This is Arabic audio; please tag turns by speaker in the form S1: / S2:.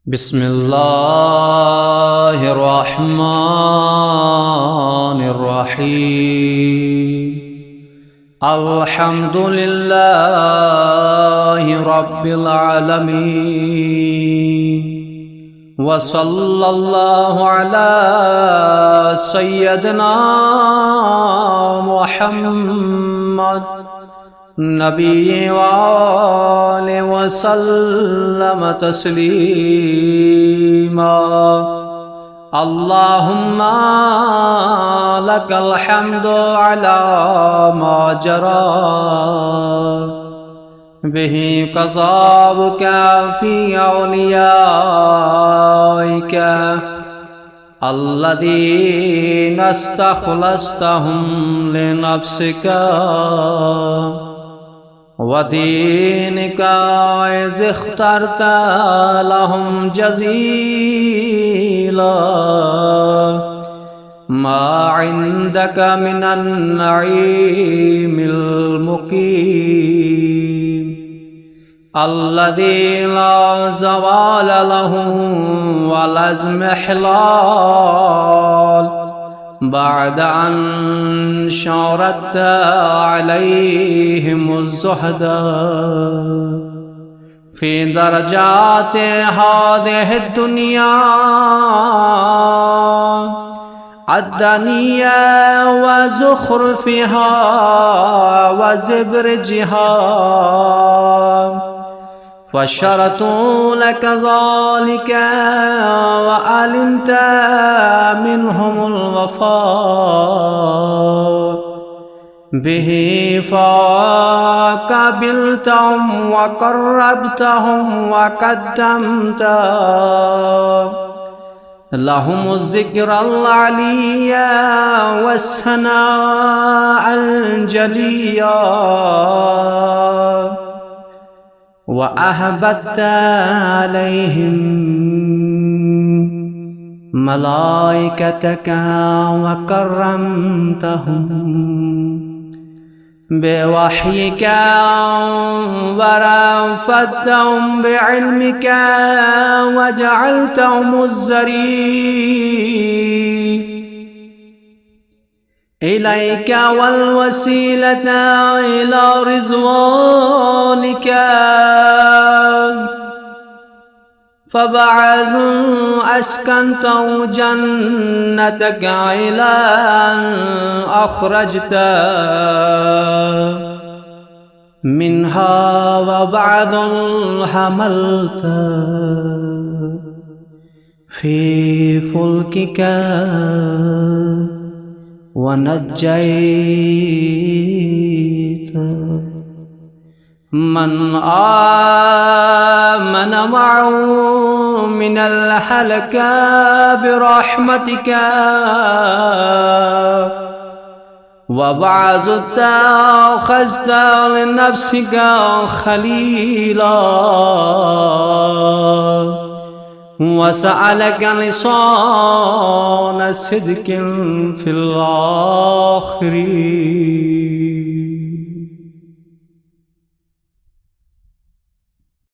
S1: بسم الله الرحمن الرحيم. الحمد لله رب العالمين، وصلى الله على سيدنا محمد نبي وآله وسلم تسليما. اللهم لك الحمد على ما جرى به قضاؤك في أوليائك الذين استخلصتهم لنفسك ودينك، إذ اخترت لهم جزيلا ما عندك من النعيم المقيم الذي لا زوال له ولا اضمحلال بعد أن شردت عليهم الزهد في درجات هذه الدنيا الدنيا وزخرفها وزبرجها، فشرطوا لك ذلك وعلمت منهم الوفاء به، فقبلتهم وقربتهم وقدمت لهم الذكر العلي والثناء الجلي، وأهبت عليهم ملائكتك وكرمتهم بوحيك ورفعتهم بعلمك وجعلتهم الذريع إليك والوسيلة إلى رضوانك، فبعث أسكنته جنتك إلى أن أخرجت منها، وبعد حملت في فلكك ونجيت من آمن معه من الهلكة برحمتك، وبعثت أخذت لنفسك خليلا وسألك لسان صدق في الآخرين.